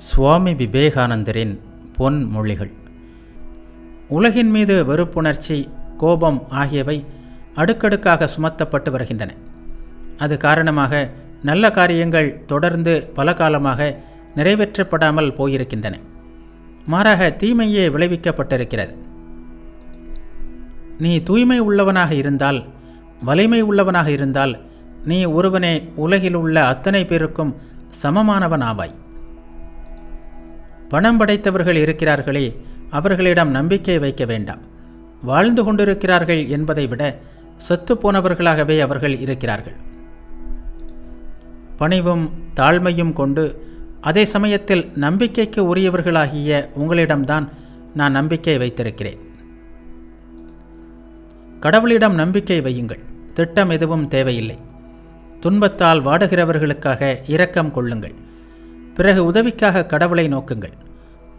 சுவாமி விவேகானந்தரின் பொன்மொழிகள். உலகின் மீது வெறுப்புணர்ச்சி, கோபம் ஆகியவை அடுக்கடுக்காக சுமத்தப்பட்டு வருகின்றன. அது காரணமாக நல்ல காரியங்கள் தொடர்ந்து பல காலமாக நிறைவேற்றப்படாமல் போயிருக்கின்றன. மாறாக தீமையே விளைவிக்கப்பட்டிருக்கிறது. நீ தூய்மை உள்ளவனாக இருந்தால், வலிமை உள்ளவனாக இருந்தால், நீ ஒருவனே உலகில் உள்ள அத்தனை பேருக்கும் சமமானவன் ஆவாய். பணம் படைத்தவர்கள் இருக்கிறார்களே, அவர்களிடம் நம்பிக்கை வைக்க வேண்டாம். வாழ்ந்து கொண்டிருக்கிறார்கள் என்பதை விட செத்துப்போனவர்களாகவே அவர்கள் இருக்கிறார்கள். பணிவும் தாழ்மையும் கொண்டு அதே சமயத்தில் நம்பிக்கைக்கு உரியவர்களாகிய உங்களிடம்தான் நான் நம்பிக்கை வைத்திருக்கிறேன். கடவுளிடம் நம்பிக்கை வையுங்கள். திட்டம் எதுவும் தேவையில்லை. துன்பத்தால் வாடுகிறவர்களுக்காக இரக்கம் கொள்ளுங்கள். பிறகு உதவிக்காக கடவுளை நோக்குங்கள்.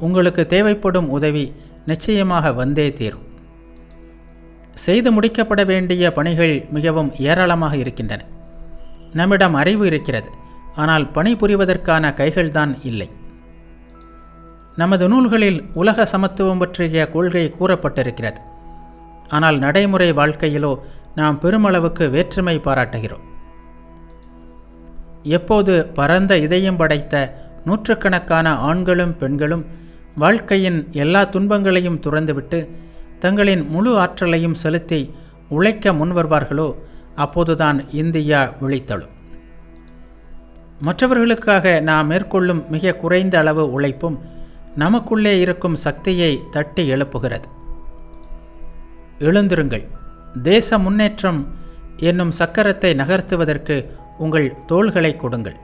உங்களுக்கு தேவைப்படும் உதவி நிச்சயமாக வந்தே தீரும். செய்து முடிக்கப்பட வேண்டிய பணிகள் மிகவும் ஏராளமாக இருக்கின்றன. நம்மிடம் அறிவு இருக்கிறது, ஆனால் பணி புரிவதற்கான கைகள்தான் இல்லை. நமது நூல்களில் உலக சமத்துவம் பற்றிய கொள்கை கூறப்பட்டிருக்கிறது. ஆனால் நடைமுறை வாழ்க்கையிலோ நாம் பெருமளவுக்கு வேற்றுமை பாராட்டுகிறோம். எப்போது பரந்த இதயம் படைத்த நூற்றுக்கணக்கான ஆண்களும் பெண்களும் வாழ்க்கையின் எல்லா துன்பங்களையும் துறந்துவிட்டு தங்களின் முழு ஆற்றலையும் செலுத்தி உழைக்க முன்வருவார்களோ அப்போதுதான் இந்தியா விழித்தெழும். மற்றவர்களுக்காக நாம் மேற்கொள்ளும் மிக குறைந்த அளவு உழைப்பும் நமக்குள்ளே இருக்கும் சக்தியை தட்டி எழுப்புகிறது. எழுந்திருங்கள். தேச முன்னேற்றம் என்னும் சக்கரத்தை நகர்த்துவதற்கு உங்கள் தோள்களை கொடுங்கள்.